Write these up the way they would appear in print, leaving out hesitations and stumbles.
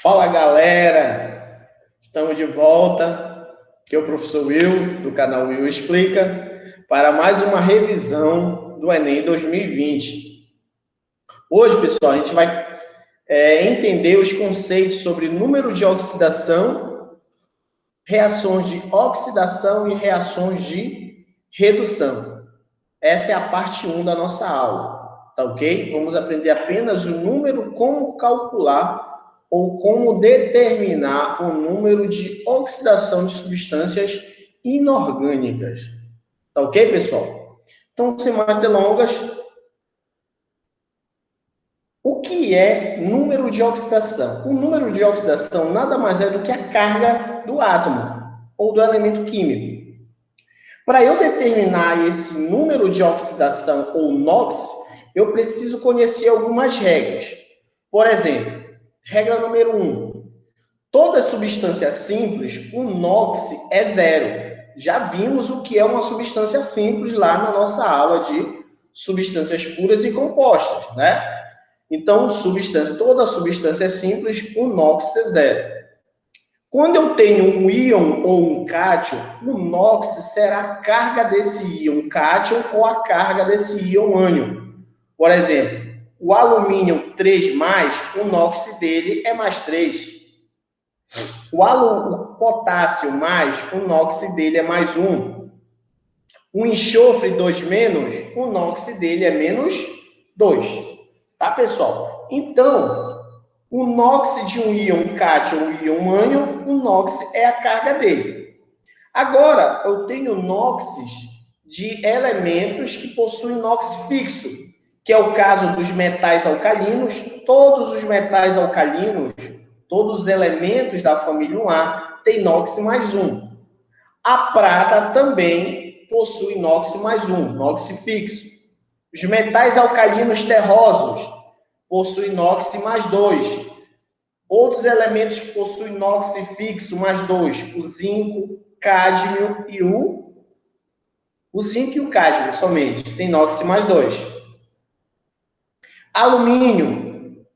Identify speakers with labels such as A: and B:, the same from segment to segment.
A: Fala galera, estamos de volta, aqui é o professor Will, do canal Will Explica, para mais uma revisão do Enem 2020. Hoje, pessoal, a gente vai entender os conceitos sobre número de oxidação, reações de oxidação e reações de redução. Essa é a parte 1 da nossa aula, tá ok? Vamos aprender apenas o número, como calcular ou como determinar o número de oxidação de substâncias inorgânicas. Tá ok, pessoal? Então, sem mais delongas, o que é número de oxidação? O número de oxidação nada mais é do que a carga do átomo ou do elemento químico. Para eu determinar esse número de oxidação ou NOx, eu preciso conhecer algumas regras. Por exemplo, regra número 1. Toda substância simples, o NOx é zero. Já vimos o que é uma substância simples lá na nossa aula de substâncias puras e compostas, né? Então, toda substância simples, o NOx é zero. Quando eu tenho um íon ou um cátion, o NOx será a carga desse íon cátion ou a carga desse íon ânion. Por exemplo, o alumínio 3+, o NOx dele é +3. O potássio mais, o NOx dele é +1. O enxofre 2-, o NOx dele é -2. Tá, pessoal? Então, o NOx de um íon cátion ou íon ânion, o NOx é a carga dele. Agora, eu tenho NOxes de elementos que possuem NOx fixo, que é o caso dos metais alcalinos. Todos os metais alcalinos, todos os elementos da família 1A têm NOx +1. A prata também possui NOx +1, NOx fixo. Os metais alcalinos terrosos possuem NOx +2. Outros elementos que possuem NOx fixo +2, o zinco, cádmio e o zinco e o cádmio somente, tem NOx +2. Alumínio.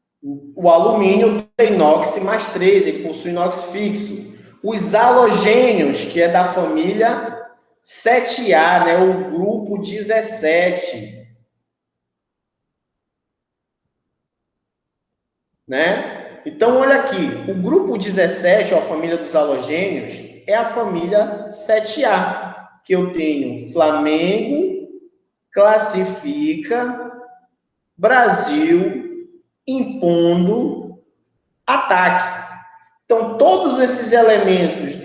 A: O alumínio tem NOx +3, ele possui NOx fixo. Os halogênios, que é da família 7A, né, o grupo 17. Né? Então, olha aqui, o grupo 17, ou a família dos halogênios, é a família 7A, que eu tenho Flamengo, Classifica, Brasil, Impondo, Ataque. Então, todos esses elementos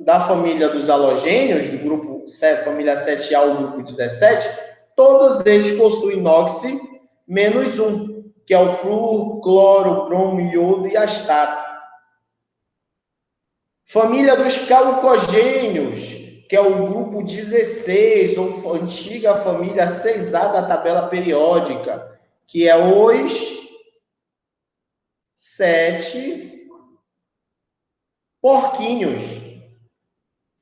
A: da família dos halogênios, do grupo família 7A, o grupo 17, todos eles possuem NOx -1. Que é o flúor, cloro, bromo, iodo e astato. Família dos calcogênios, que é o grupo 16, ou antiga família 6A da tabela periódica, que é os 7 porquinhos.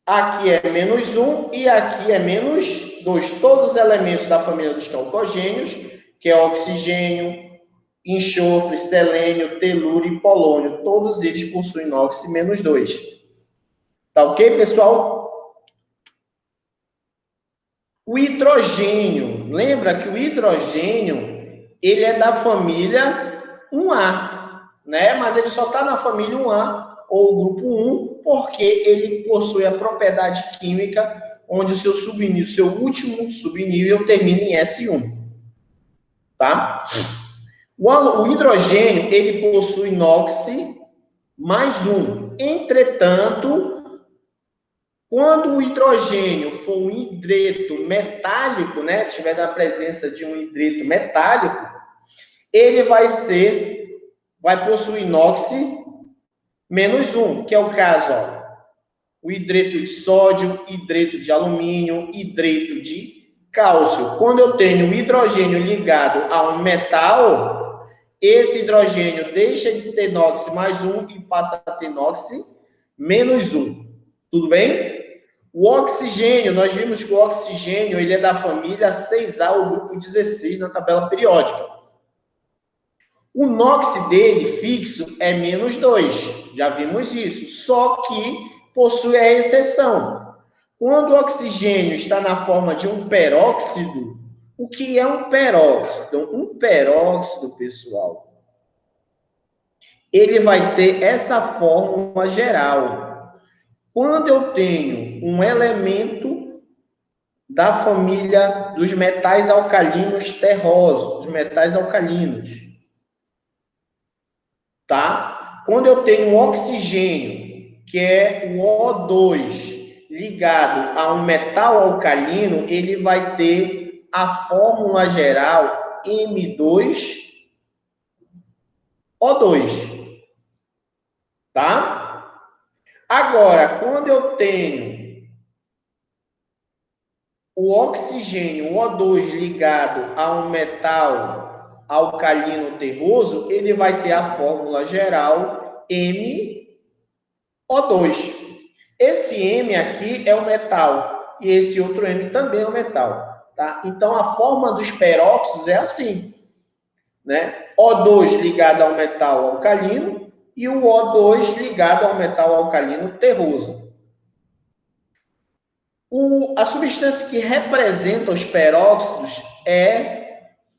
A: Aqui é -1 e aqui é -2. Todos os elementos da família dos calcogênios, que é oxigênio, enxofre, selênio, telúrio e polônio, todos eles possuem NOx -2. Tá ok, pessoal? O hidrogênio, lembra que o hidrogênio, ele é da família 1A, né? Mas ele só está na família 1A, ou grupo 1, porque ele possui a propriedade química onde o seu último subnível termina em S1. Tá? O hidrogênio, ele possui NOx +1. Entretanto, quando o hidrogênio for um hidreto metálico, né, tiver na presença de um hidreto metálico, ele vai possuir NOx -1, que é o caso, ó, o hidreto de sódio, hidreto de alumínio, hidreto de cálcio. Quando eu tenho o hidrogênio ligado a um metal, esse hidrogênio deixa de ter NOx +1 e passa a ter NOx -1. Tudo bem? O oxigênio, nós vimos que o oxigênio ele é da família 6A, o grupo 16, na tabela periódica. O NOx dele fixo é -2, já vimos isso, só que possui a exceção. Quando o oxigênio está na forma de um peróxido, o que é um peróxido? Então, um peróxido, pessoal, ele vai ter essa fórmula geral. Quando eu tenho um elemento da família dos metais alcalinos terrosos, os metais alcalinos, tá? Quando eu tenho um oxigênio, que é o O2, ligado a um metal alcalino, ele vai ter a fórmula geral M2O2, tá? Agora, quando eu tenho o oxigênio, o O2, ligado a um metal alcalino terroso, ele vai ter a fórmula geral MO2. Esse M aqui é o metal, e esse outro M também é o metal, tá? Então, a forma dos peróxidos é assim, né? O2 ligado ao metal alcalino e o O2 ligado ao metal alcalino terroso. A substância que representa os peróxidos é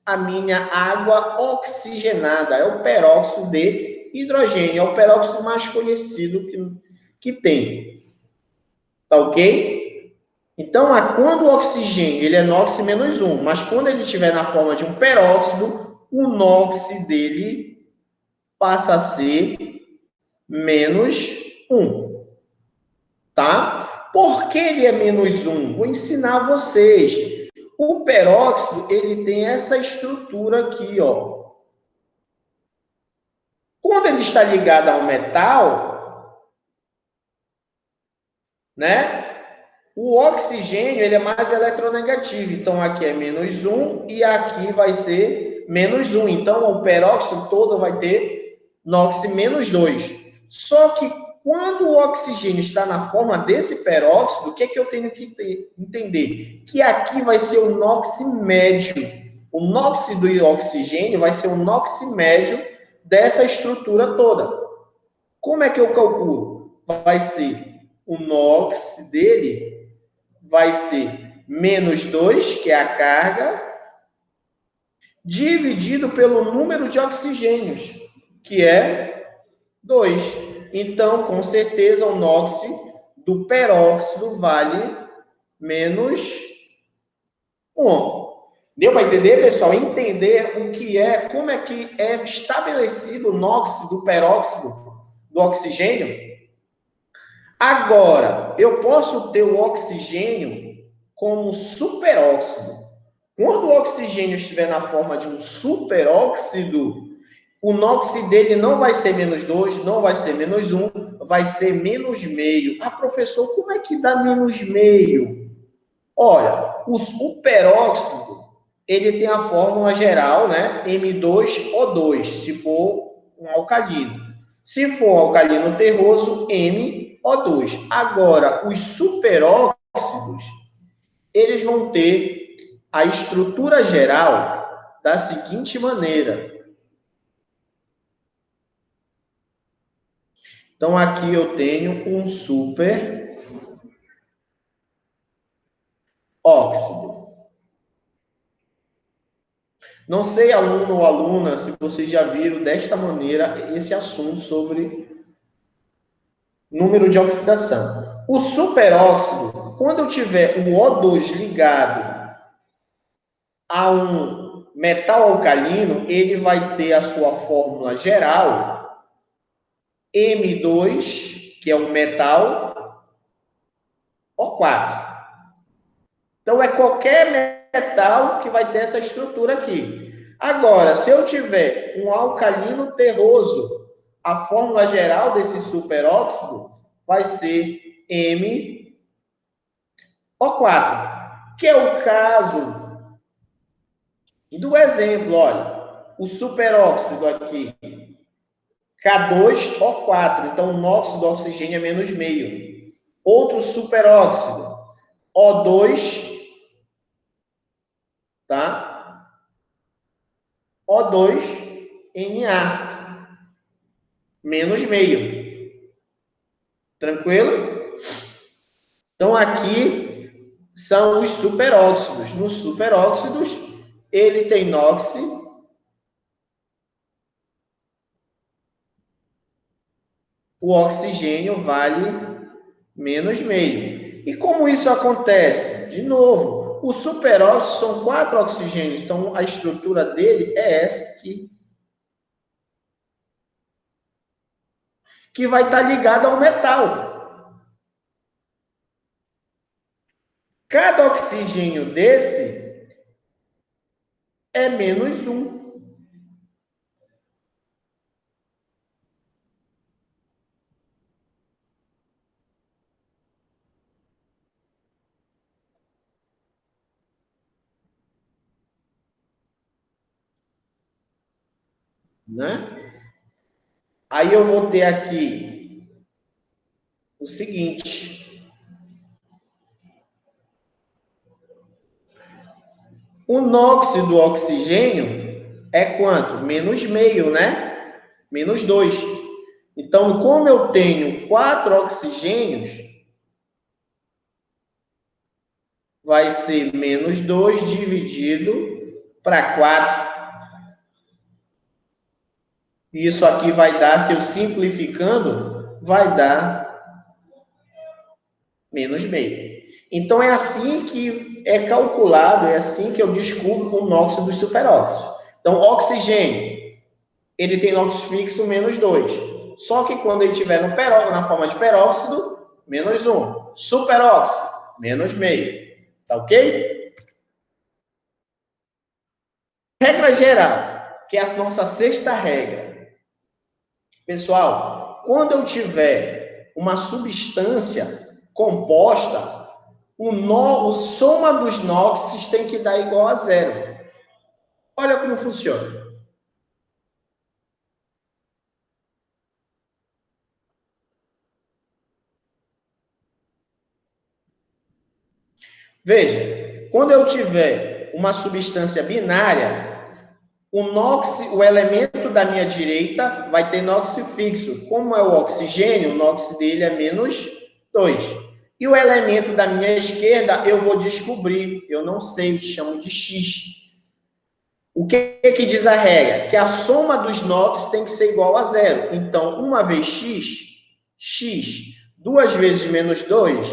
A: a minha água oxigenada, é o peróxido de hidrogênio, é o peróxido mais conhecido que tem. Tá ok? Então, quando o oxigênio ele é NOx-1, mas quando ele estiver na forma de um peróxido, o NOx dele passa a ser -1. Tá? Por que ele é -1? Vou ensinar vocês. O peróxido, ele tem essa estrutura aqui, ó. Quando ele está ligado ao metal, né? O oxigênio, ele é mais eletronegativo. Então, aqui é -1 e aqui vai ser -1. Então, o peróxido todo vai ter NOx-2. Só que quando o oxigênio está na forma desse peróxido, o que é que eu tenho que entender? Que aqui vai ser o NOx médio. O NOx do oxigênio vai ser o NOx médio dessa estrutura toda. Como é que eu calculo? Vai ser o NOx dele vai ser -2, que é a carga, dividido pelo número de oxigênios, que é 2. Então, com certeza, o NOx do peróxido vale -1. Deu para entender, pessoal? Entender o que é, como é que é estabelecido o NOx do peróxido do oxigênio? Agora, eu posso ter o oxigênio como superóxido. Quando o oxigênio estiver na forma de um superóxido, o NOx dele não vai ser -2, não vai ser -1, vai ser -0,5. Ah, professor, como é que dá -0,5? Olha, o peróxido, ele tem a fórmula geral, né? M2O2, se for um alcalino. Se for um alcalino terroso, MO2. Agora, os superóxidos, eles vão ter a estrutura geral da seguinte maneira. Então, aqui eu tenho um superóxido. Não sei, aluno ou aluna, se vocês já viram desta maneira esse assunto sobre número de oxidação. O superóxido, quando eu tiver o O2 ligado a um metal alcalino, ele vai ter a sua fórmula geral, M2, que é um metal, O4. Então, é qualquer metal que vai ter essa estrutura aqui. Agora, se eu tiver um alcalino terroso, a fórmula geral desse superóxido vai ser MO4, que é o caso do exemplo, olha, o superóxido aqui, K2O4, então o NOx do oxigênio é -0,5. Outro superóxido, O2, tá? O2, Na. Menos meio. Tranquilo? Então, aqui são os superóxidos. Nos superóxidos, ele tem NOx, o oxigênio vale menos meio. E como isso acontece? De novo, os superóxidos são 4 oxigênios, então a estrutura dele é essa aqui. Que vai estar ligada ao metal. Cada oxigênio desse é menos 1. Né? Aí eu vou ter aqui o seguinte. O NOx do oxigênio é quanto? Menos meio, né? Menos 2. Então, como eu tenho 4 oxigênios, vai ser menos 2 dividido para 4. Isso aqui vai dar, se eu simplificando, vai dar menos meio. Então, é assim que é calculado, é assim que eu descubro o NOx dos superóxidos. Então, oxigênio, ele tem NOx fixo menos 2. Só que quando ele estiver na forma de peróxido, menos 1. Superóxido, menos meio. Tá ok? Regra geral, que é a nossa sexta regra. Pessoal, quando eu tiver uma substância composta, o soma dos NOx tem que dar igual a 0. Olha como funciona. Veja, quando eu tiver uma substância binária, o NOx, o elemento da minha direita, vai ter NOx fixo. Como é o oxigênio, o NOx dele é menos 2. E o elemento da minha esquerda, eu vou descobrir. Eu não sei, chamo de X. O que diz a regra? Que a soma dos NOx tem que ser igual a 0. Então, uma vez X. 2 vezes menos 2,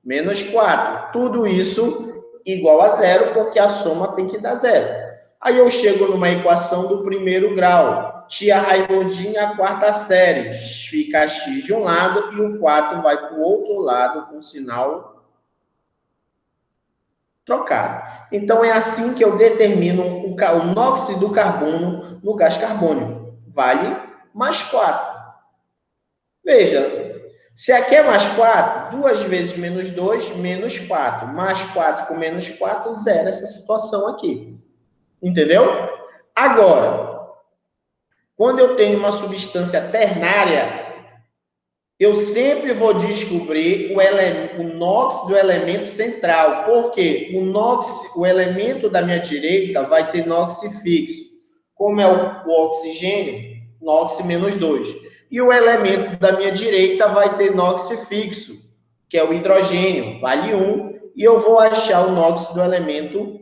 A: menos 4. Tudo isso igual a 0, porque a soma tem que dar 0. Aí eu chego numa equação do primeiro grau. Tia Raimundinha, quarta série. Fica X de um lado e o 4 vai para o outro lado com sinal trocado. Então, é assim que eu determino o NOx do carbono no gás carbônico. Vale mais 4. Veja, se aqui é mais 4, 2 vezes menos 2, menos 4. Mais 4 com menos 4, zero essa situação aqui. Entendeu? Agora, quando eu tenho uma substância ternária, eu sempre vou descobrir o NOx do elemento central. Por quê? O elemento da minha direita vai ter NOx fixo. Como é o oxigênio, NOx menos 2. E o elemento da minha direita vai ter NOx fixo, que é o hidrogênio, vale 1. E eu vou achar o NOx do elemento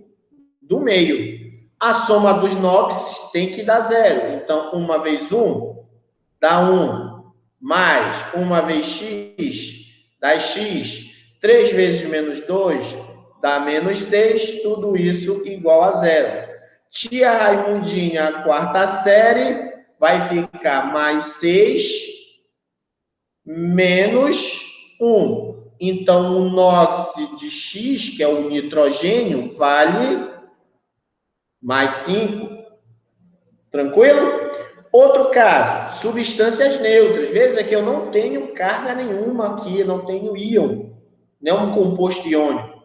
A: do meio. A soma dos NOx tem que dar 0. Então, 1 vezes 1 dá 1. Mais 1 vezes X dá X. 3 vezes menos 2 dá menos 6. Tudo isso igual a 0. Tia Raimundinha, quarta série, vai ficar mais 6 menos 1. Então, o NOx de X, que é o nitrogênio, vale mais 5. Tranquilo? Outro caso, substâncias neutras. Veja que eu não tenho carga nenhuma aqui, não tenho íon, nenhum composto iônico.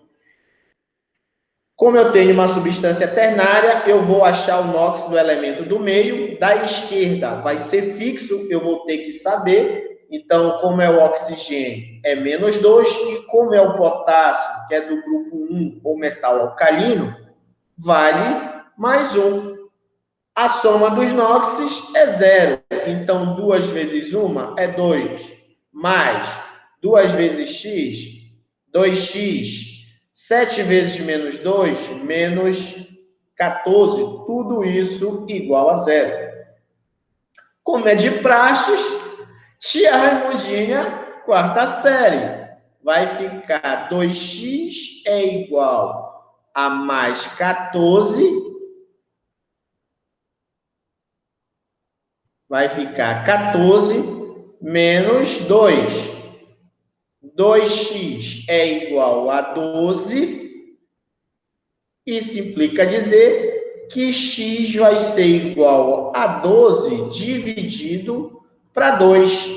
A: Como eu tenho uma substância ternária, eu vou achar o NOx do elemento do meio. Da esquerda vai ser fixo, eu vou ter que saber. Então, como é o oxigênio, é menos 2. E como é o potássio, que é do grupo 1, ou metal alcalino, vale mais 1. A soma dos nóxis é 0. Então, 2 vezes 1 é 2. Mais 2 vezes x, 2x. 7 vezes menos 2, menos 14. Tudo isso igual a 0. Como é de praxes, tia Raimundinha, quarta série. Vai ficar 2x é igual a mais 14. Vai ficar 14 menos 2. 2x é igual a 12. Isso implica dizer que x vai ser igual a 12 dividido para 2.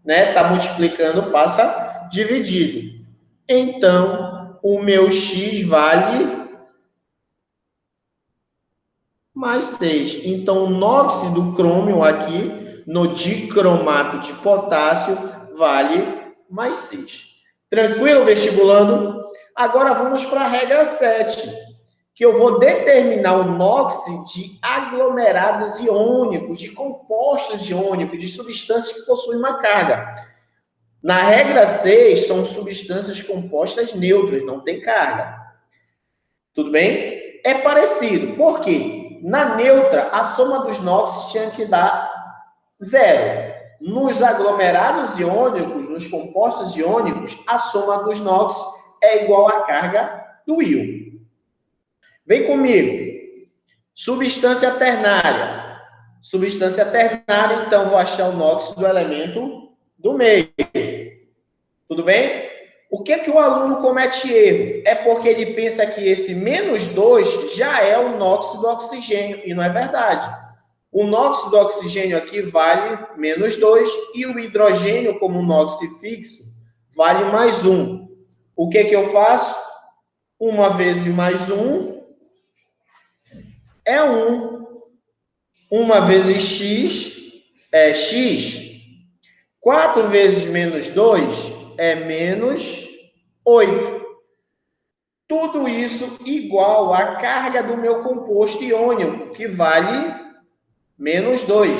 A: Né? Está multiplicando, passa dividido. Então, o meu x vale mais 6. Então, o nóxido crômio aqui, no dicromato de potássio, vale mais 6. Tranquilo, vestibulando? Agora vamos para a regra 7, que eu vou determinar o nóxido de aglomerados iônicos, de compostos iônicos, de substâncias que possuem uma carga. Na regra 6, são substâncias compostas neutras, não tem carga. Tudo bem? É parecido. Por quê? Na neutra, a soma dos nóxis tinha que dar 0. Nos aglomerados iônicos, nos compostos iônicos, a soma dos nóxis é igual à carga do íon. Vem comigo. Substância ternária. Substância ternária, então, vou achar o nóxido do elemento do meio. Tudo bem? O que que o aluno comete erro? É porque ele pensa que esse menos 2 já é o nóxido do oxigênio, e não é verdade. O nóxido do oxigênio aqui vale menos 2, e o hidrogênio, como nóxido fixo, vale mais 1. O que que eu faço? 1 vezes mais 1 é 1. 1 vezes x é x. 4 vezes menos 2 é menos 8. Tudo isso igual à carga do meu composto iônico, que vale menos 2.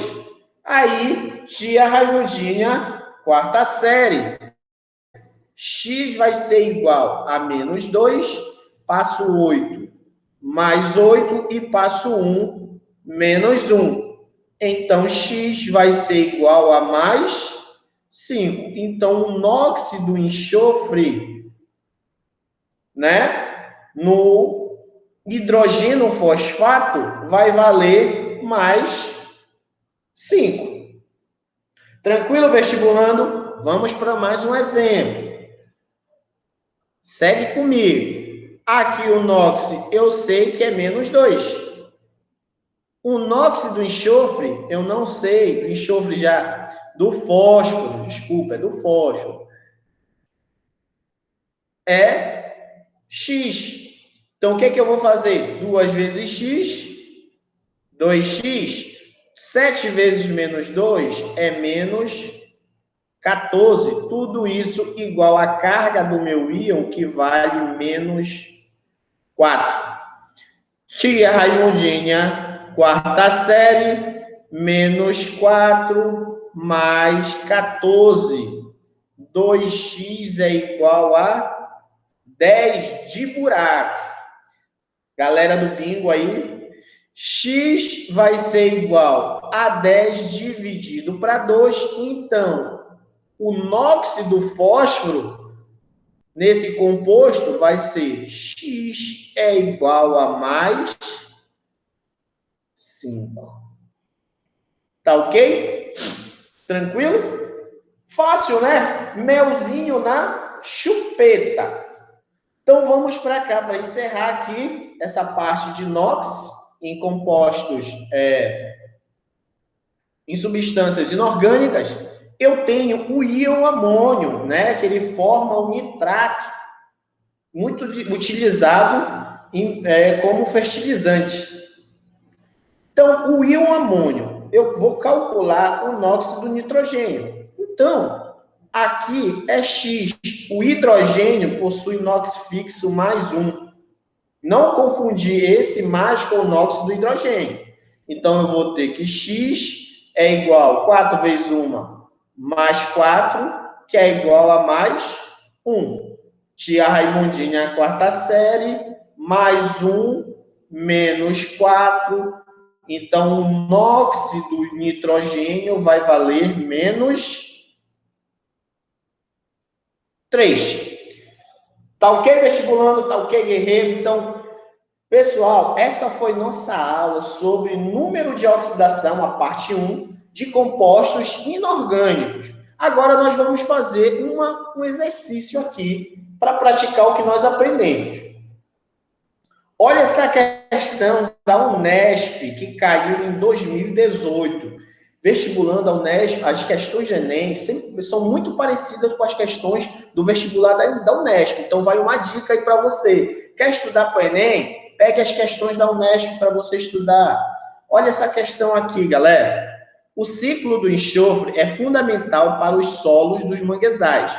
A: Aí, tia Raimundinha, quarta série. X vai ser igual a menos 2, passo 8, mais 8 e passo 1, menos 1. Então, x vai ser igual a mais 5. Então, o nóxido do enxofre, né, no hidrogênio fosfato, vai valer mais 5. Tranquilo, vestibulando? Vamos para mais um exemplo. Segue comigo. Aqui o nóxido, eu sei que é menos 2. O nóxido do enxofre, eu não sei. O enxofre já... do fósforo, desculpa, é do fósforo. É x. Então, o que que eu vou fazer? 2 vezes x, 2x. 7 vezes menos 2 é menos 14. Tudo isso igual à carga do meu íon, que vale menos 4. Tia Raimundinha, quarta série, menos 4 mais 14. 2x é igual a 10 de buraco. Galera do bingo aí, x vai ser igual a 10 dividido para 2. Então, o nóxido do fósforo, nesse composto, vai ser x é igual a mais 5. Tá ok? Tranquilo? Fácil, né? Melzinho na chupeta. Então, vamos para cá, para encerrar aqui essa parte de NOx em compostos, em substâncias inorgânicas. Eu tenho o íon amônio, né? Que ele forma o nitrato, muito utilizado como fertilizante. Então, o íon amônio, eu vou calcular o nóxido do nitrogênio. Então, aqui é X. O hidrogênio possui NOx fixo mais 1. Não confundir esse mais com o NOx do hidrogênio. Então, eu vou ter que x é igual a 4 vezes 1 mais 4, que é igual a mais 1. Tia Raimundinha, a quarta série, mais 1 menos 4. Então, o nóxido do nitrogênio vai valer menos 3. Tá ok, vestibulando? Tá ok, guerreiro? Então, pessoal, essa foi nossa aula sobre número de oxidação, a parte 1, de compostos inorgânicos. Agora nós vamos fazer um exercício aqui para praticar o que nós aprendemos. Olha essa questão da Unesp, que caiu em 2018. Vestibulando a Unesp, as questões de Enem sempre são muito parecidas com as questões do vestibular da Unesp. Então, vai uma dica aí para você. Quer estudar para o Enem? Pegue as questões da Unesp para você estudar. Olha essa questão aqui, galera. O ciclo do enxofre é fundamental para os solos dos manguezais.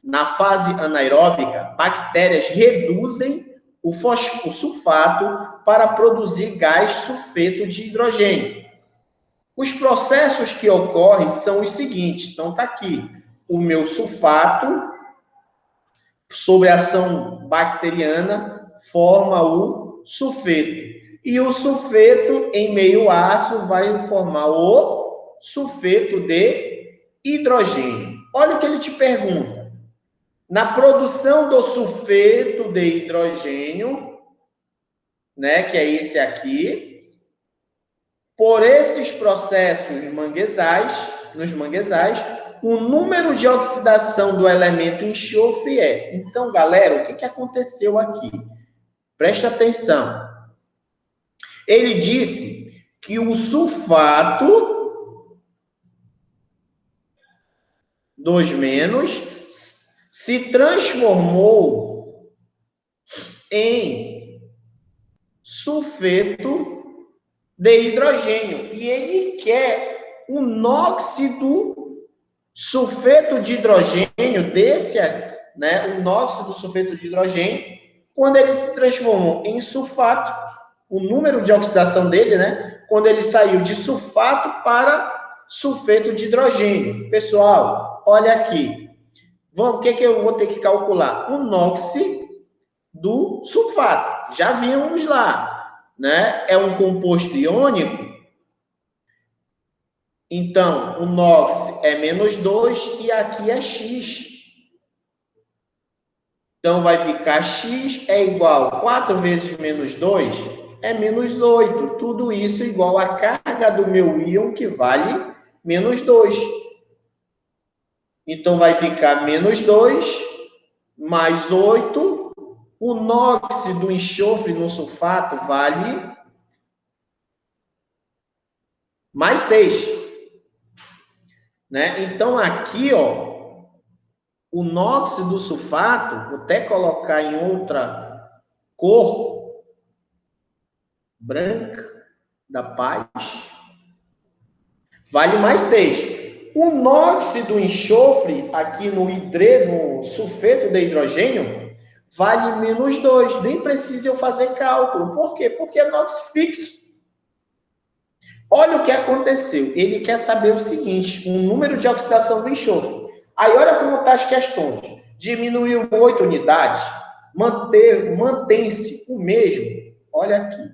A: Na fase anaeróbica, bactérias reduzem o sulfato para produzir gás sulfeto de hidrogênio. Os processos que ocorrem são os seguintes. Então, está aqui. O meu sulfato, sob ação bacteriana, forma o sulfeto. E o sulfeto, em meio ácido, vai formar o sulfeto de hidrogênio. Olha o que ele te pergunta. Na produção do sulfeto de hidrogênio, né, que é esse aqui, por esses processos nos manguezais, o número de oxidação do elemento enxofre é. Então, galera, o que aconteceu aqui? Preste atenção. Ele disse que o sulfato 2- se transformou em sulfeto de hidrogênio. E ele quer o nóxido sulfeto de hidrogênio desse, né, o nóxido sulfeto de hidrogênio, quando ele se transformou em sulfato, o número de oxidação dele, né, quando ele saiu de sulfato para sulfeto de hidrogênio. Pessoal, olha aqui. Vamos, o que eu vou ter que calcular? O nóxido do sulfato. Já vimos lá, né? É um composto iônico. Então, o NOx é -2 e aqui é X. Então, vai ficar X é igual a 4 vezes -2 é -8. Tudo isso igual à carga do meu íon, que vale -2. Então, vai ficar -2 mais 8. O NOx do enxofre no sulfato vale mais 6. Né? Então, aqui, ó, o NOx do sulfato, vou até colocar em outra cor, branca, da paz, vale mais 6. O NOx do enxofre, aqui no sulfeto de hidrogênio, vale -2. Nem precisa eu fazer cálculo. Por quê? Porque é NOx fixo. Olha o que aconteceu. Ele quer saber o seguinte, o número de oxidação do enxofre. Aí, olha como estão as questões. Diminuiu 8 unidades, mantém-se o mesmo. Olha aqui.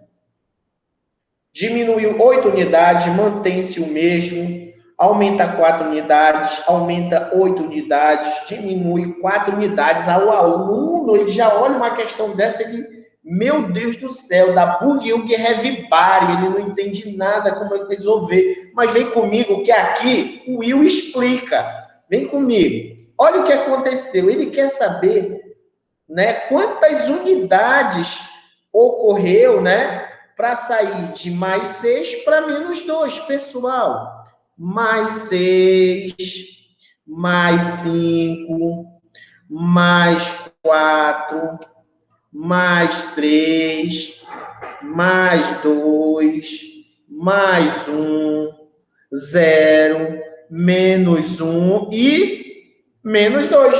A: Diminuiu 8 unidades, mantém-se o mesmo. Aumenta 4 unidades, aumenta 8 unidades, diminui 4 unidades. O aluno, ele já olha uma questão dessa, meu Deus do céu, da Boogie Everybody, ele não entende nada como é que resolver. Mas vem comigo, que aqui o Will explica. Vem comigo. Olha o que aconteceu. Ele quer saber, né, quantas unidades ocorreu, né, para sair de mais 6 para -2, pessoal. Mais 6, mais 5, mais 4, mais 3, mais 2, mais 1, 0, -1 e -2.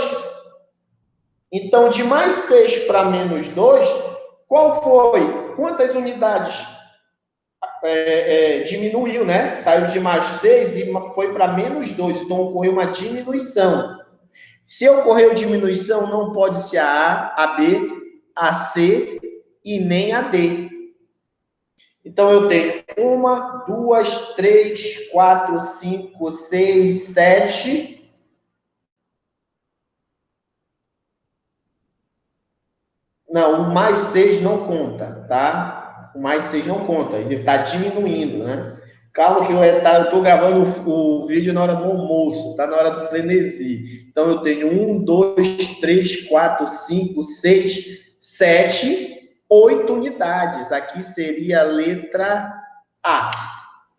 A: Então, de mais 6 para -2, qual foi? Quantas unidades diminuiu, né? Saiu de mais 6 e foi para menos 2, então ocorreu uma diminuição. Se ocorreu diminuição, não pode ser a A, a B, a C e nem a D. Então, eu tenho 1, 2, 3, 4, 5, 6, 7. Não, o mais 6 não conta, tá? O mais 6 não conta, ele está diminuindo, né? Calma que eu estou gravando o vídeo na hora do almoço, tá na hora do frenesi. Então, eu tenho 1, 2, 3, 4, 5, 6, 7, 8 unidades. Aqui seria a letra A.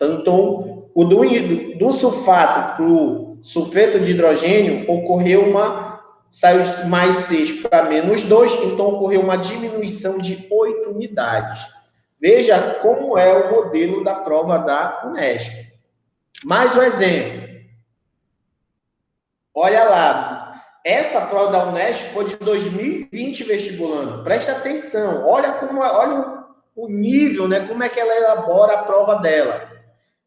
A: Então, do sulfato para o sulfeto de hidrogênio, saiu de mais 6 para menos 2, então ocorreu uma diminuição de 8 unidades. Veja como é o modelo da prova da Unesp. Mais um exemplo. Olha lá, essa prova da Unesp foi de 2020 vestibulando. Presta atenção, olha o nível, né? Como é que ela elabora a prova dela.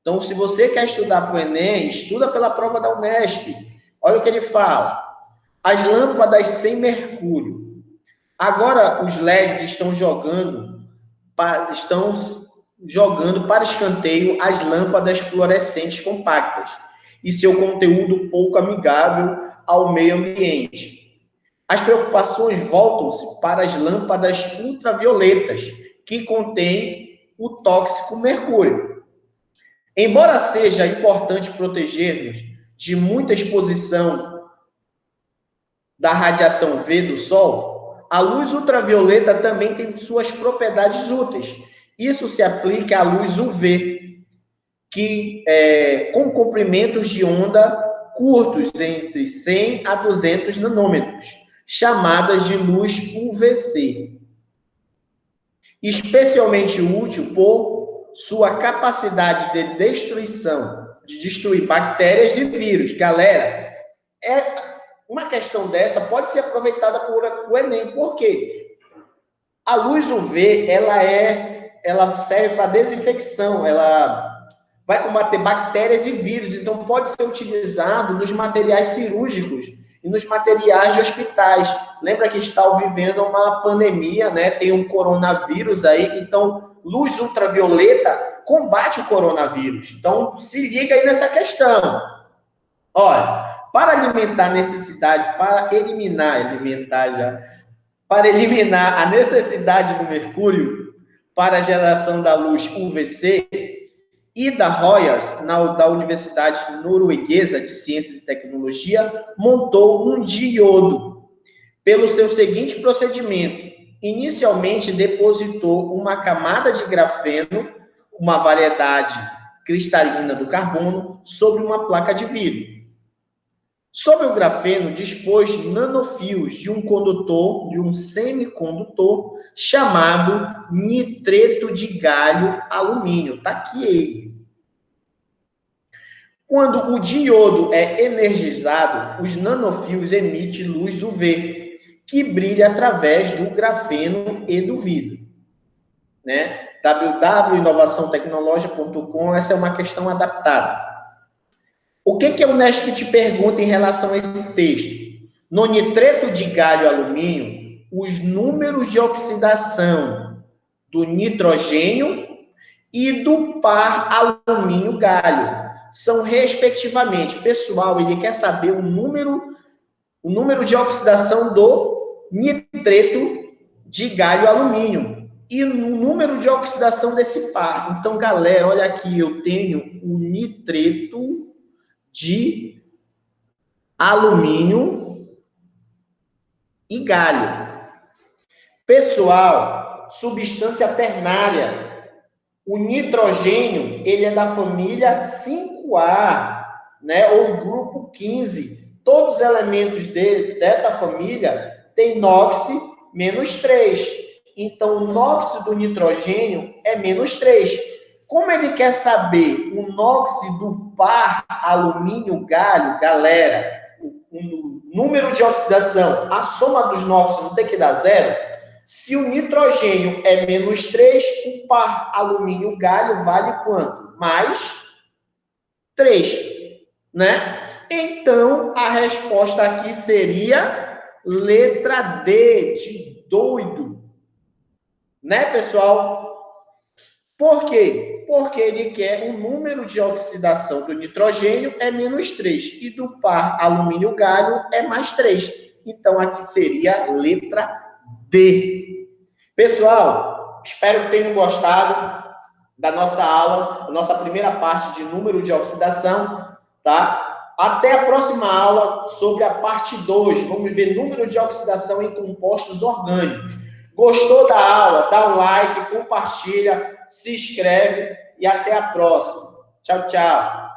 A: Então, se você quer estudar para o Enem, estuda pela prova da Unesp. Olha o que ele fala. As lâmpadas sem mercúrio. Agora, os LEDs estão jogando para escanteio as lâmpadas fluorescentes compactas e seu conteúdo pouco amigável ao meio ambiente. As preocupações voltam-se para as lâmpadas ultravioletas, que contêm o tóxico mercúrio. Embora seja importante proteger-nos de muita exposição da radiação V do Sol, a luz ultravioleta também tem suas propriedades úteis. Isso se aplica à luz UV, com comprimentos de onda curtos, entre 100 a 200 nanômetros, chamadas de luz UVC. Especialmente útil por sua capacidade de destruir bactérias e vírus. Galera, uma questão dessa pode ser aproveitada por o Enem. Por quê? A luz UV, ela serve para desinfecção, ela vai combater bactérias e vírus, então pode ser utilizado nos materiais cirúrgicos e nos materiais de hospitais. Lembra que está vivendo uma pandemia, né? Tem um coronavírus aí, então luz ultravioleta combate o coronavírus. Então se liga aí nessa questão. Olha, para eliminar a necessidade do mercúrio para a geração da luz UVC, Ida Royers, da Universidade Norueguesa de Ciências e Tecnologia, montou um diodo pelo seu seguinte procedimento. Inicialmente, depositou uma camada de grafeno, uma variedade cristalina do carbono, sobre uma placa de vidro. Sobre o grafeno, dispôs nanofios de um condutor, de um semicondutor, chamado nitreto de galho alumínio. Está aqui ele. Quando o diodo é energizado, os nanofios emitem luz UV, que brilha através do grafeno e do vidro. Né? www.inovaçãotecnologia.com, essa é uma questão adaptada. O que a Unesp te pergunta em relação a esse texto? No nitreto de galho alumínio, os números de oxidação do nitrogênio e do par alumínio-galho são, respectivamente, pessoal, ele quer saber o número de oxidação do nitreto de galho alumínio e o número de oxidação desse par. Então, galera, olha aqui, eu tenho o nitreto de alumínio e galho. Pessoal, substância ternária. O nitrogênio, ele é da família 5A, né? Ou grupo 15. Todos os elementos dessa família têm NOx -3. Então, o NOx do nitrogênio é -3. Como ele quer saber o NOx do par alumínio-galho, galera, o número de oxidação, a soma dos NOx não tem que dar 0? Se o nitrogênio é menos 3, o par alumínio-galho vale quanto? Mais 3, né? Então, a resposta aqui seria letra D, de doido. Né, pessoal? Por quê? Porque ele quer o número de oxidação do nitrogênio é menos 3 e do par alumínio-galho é mais 3. Então, aqui seria letra D. Pessoal, espero que tenham gostado da nossa aula, da nossa primeira parte de número de oxidação, tá? Até a próxima aula sobre a parte 2. Vamos ver número de oxidação em compostos orgânicos. Gostou da aula? Dá um like, compartilha, se inscreve e até a próxima. Tchau, tchau.